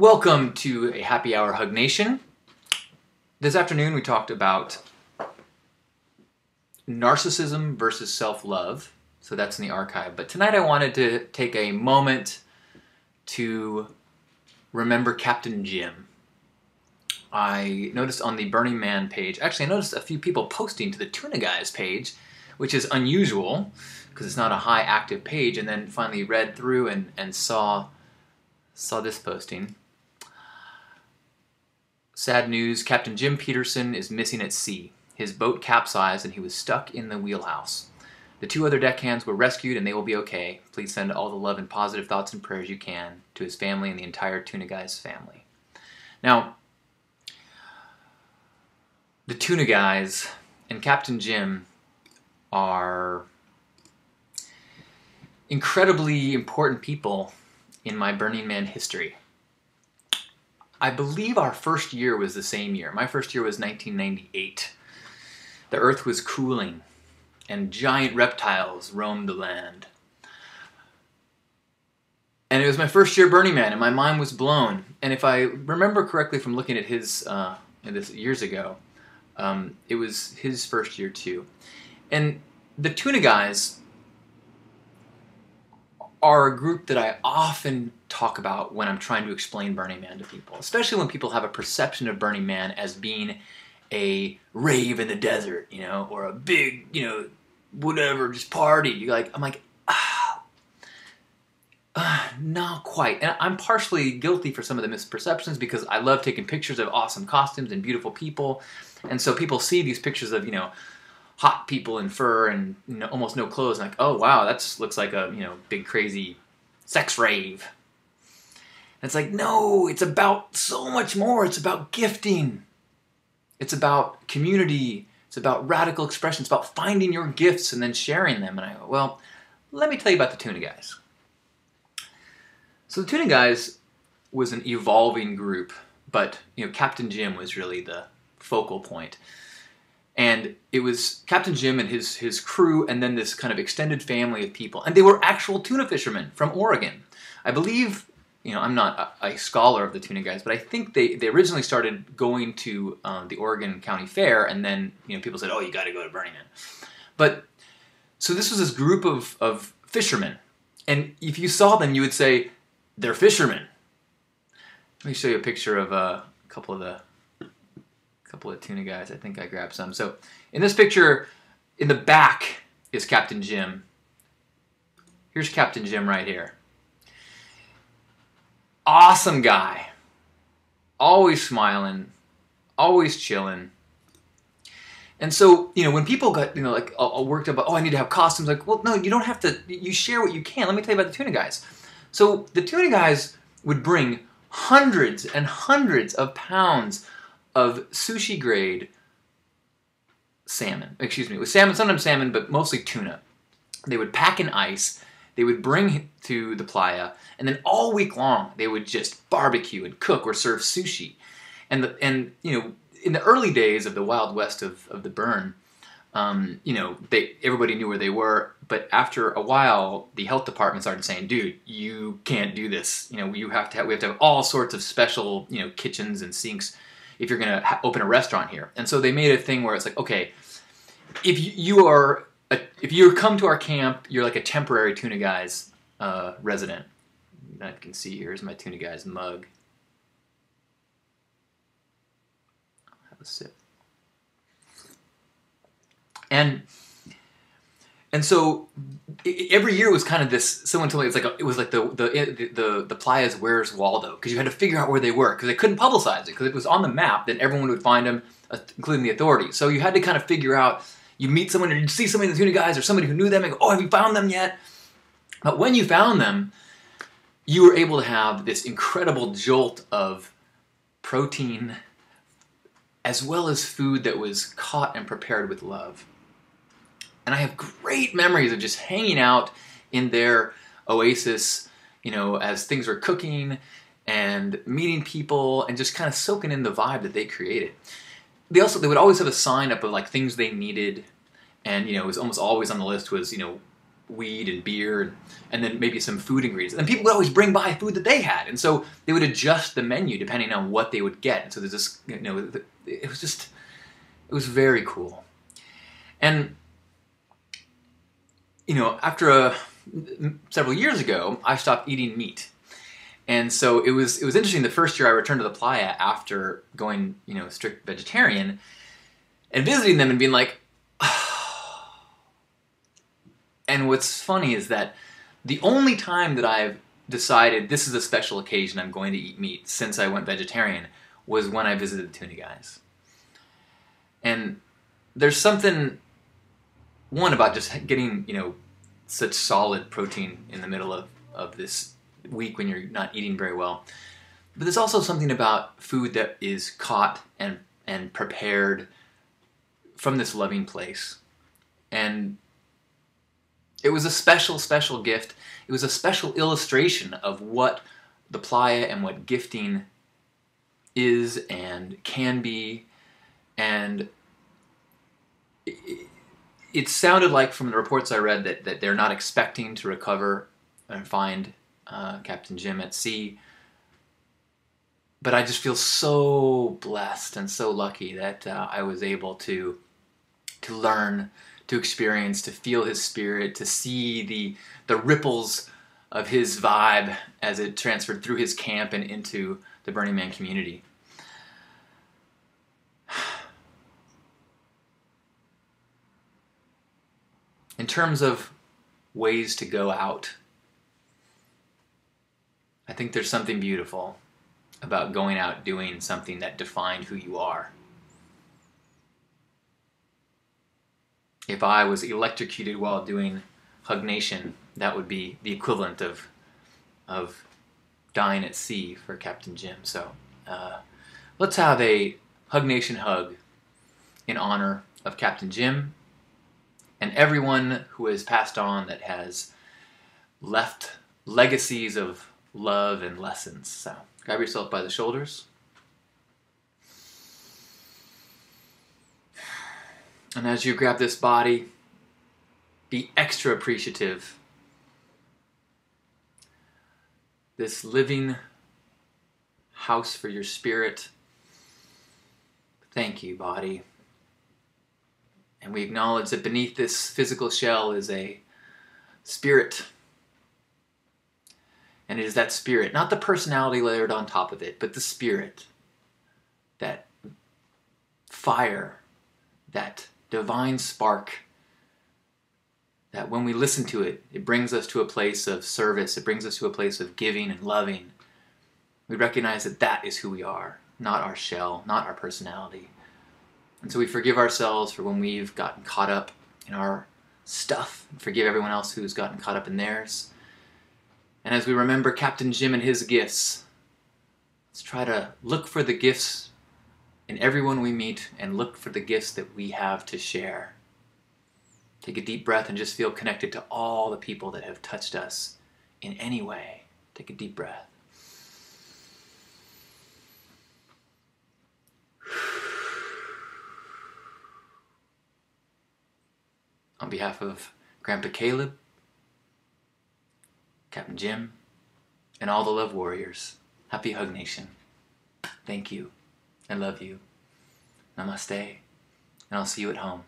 Welcome to a Happy Hour Hug Nation. This afternoon we talked about narcissism versus self-love. So that's in the archive. But tonight I wanted to take a moment to remember Captain Jim. I noticed on the Burning Man page, actually I noticed a few people posting to the Tuna Guys page, which is unusual because it's not a high active page, and then finally read through and saw this posting. Sad news, Captain Jim Peterson is missing at sea. His boat capsized and he was stuck in the wheelhouse. The two other deckhands were rescued and they will be okay. Please send all the love and positive thoughts and prayers you can to his family and the entire Tuna Guys family. Now, the Tuna Guys and Captain Jim are incredibly important people in my Burning Man history. I believe our first year was the same year. My first year was 1998. The earth was cooling and giant reptiles roamed the land. And it was my first year Burning Man and my mind was blown. And if I remember correctly from looking at his this years ago, it was his first year too. And the Tuna Guys are a group that I often talk about when I'm trying to explain Burning Man to people, especially when people have a perception of Burning Man as being a rave in the desert, you know, or a big, you know, whatever, just party. I'm like, not quite. And I'm partially guilty for some of the misperceptions because I love taking pictures of awesome costumes and beautiful people. And so people see these pictures of, you know, hot people in fur and, you know, almost no clothes, and like, oh wow, that looks like a, you know, big crazy sex rave. And it's like, no, it's about so much more. It's about gifting. It's about community. It's about radical expression. It's about finding your gifts and then sharing them. And I go, well, let me tell you about the Tuna Guys. So the Tuna Guys was an evolving group, but, you know, Captain Jim was really the focal point. And it was Captain Jim and his crew and then this kind of extended family of people. And they were actual tuna fishermen from Oregon. I believe, you know, I'm not a scholar of the Tuna Guys, but I think they originally started going to the Oregon County Fair, and then, you know, people said, oh, you got to go to Burning Man. But, so this was this group of fishermen. And if you saw them, you would say, they're fishermen. Let me show you a picture of a couple of Tuna Guys. I think I grabbed some. So in this picture, in the back is Captain Jim. Here's Captain Jim right here. Awesome guy. Always smiling. Always chilling. And so, you know, when people got, you know, like all worked up, oh, I need to have costumes. Like, well, no, you don't have to. You share what you can. Let me tell you about the Tuna Guys. So the Tuna Guys would bring hundreds and hundreds of pounds of sushi grade salmon. Excuse me, with salmon, sometimes salmon, but mostly tuna. They would pack in ice, they would bring to the playa, and then all week long they would just barbecue and cook or serve sushi. And you know, in the early days of the Wild West of the burn, you know, everybody knew where they were, but after a while, the health department started saying, dude, you can't do this. You know, we have to have all sorts of special, you know, kitchens and sinks if you're going to open a restaurant here. And so they made a thing where it's like, okay, if you come to our camp, you're like a temporary Tuna Guys resident. I can see, here's my Tuna Guys mug. I'll have a sip. And so every year was kind of this. Someone told me it was like the playa's Where's Waldo, because you had to figure out where they were because they couldn't publicize it because it was on the map. Then everyone would find them, including the authorities. So you had to kind of figure out. You meet someone or you see somebody in the Tuna Guys or somebody who knew them and go, oh, have you found them yet? But when you found them, you were able to have this incredible jolt of protein as well as food that was caught and prepared with love. And I have great memories of just hanging out in their oasis, you know, as things were cooking and meeting people and just kind of soaking in the vibe that they created. They would always have a sign up of like things they needed, and, you know, it was almost always on the list was, you know, weed and beer, and then maybe some food ingredients. And people would always bring by food that they had, and so they would adjust the menu depending on what they would get. And so there's this, it was very cool. And after several years ago, I stopped eating meat. And so it was interesting. The first year I returned to the playa after going, strict vegetarian, and visiting them and being like, and what's funny is that the only time that I've decided this is a special occasion, I'm going to eat meat, since I went vegetarian, was when I visited the Tuna Guys. And there's something, one, about just getting, such solid protein in the middle of this week when you're not eating very well. But there's also something about food that is caught and prepared from this loving place. And it was a special, special gift. It was a special illustration of what the playa and what gifting is and can be. And it sounded like, from the reports I read, that they're not expecting to recover and find Captain Jim at sea. But I just feel so blessed and so lucky that I was able to learn, to experience, to feel his spirit, to see the ripples of his vibe as it transferred through his camp and into the Burning Man community. In terms of ways to go out, I think there's something beautiful about going out doing something that defined who you are. If I was electrocuted while doing Hug Nation, that would be the equivalent of dying at sea for Captain Jim. So let's have a Hug Nation hug in honor of Captain Jim and everyone who has passed on that has left legacies of love and lessons. So grab yourself by the shoulders. And as you grab this body, be extra appreciative. This living house for your spirit. Thank you, body. And we acknowledge that beneath this physical shell is a spirit. And it is that spirit, not the personality layered on top of it, but the spirit, that fire, that divine spark, that when we listen to it, it brings us to a place of service, it brings us to a place of giving and loving. We recognize that that is who we are, not our shell, not our personality. And so we forgive ourselves for when we've gotten caught up in our stuff, and forgive everyone else who's gotten caught up in theirs. And as we remember Captain Jim and his gifts, let's try to look for the gifts in everyone we meet and look for the gifts that we have to share. Take a deep breath and just feel connected to all the people that have touched us in any way. Take a deep breath. On behalf of Grandpa Caleb, Captain Jim, and all the Love Warriors, happy Hug Nation. Thank you. I love you. Namaste. And I'll see you at home.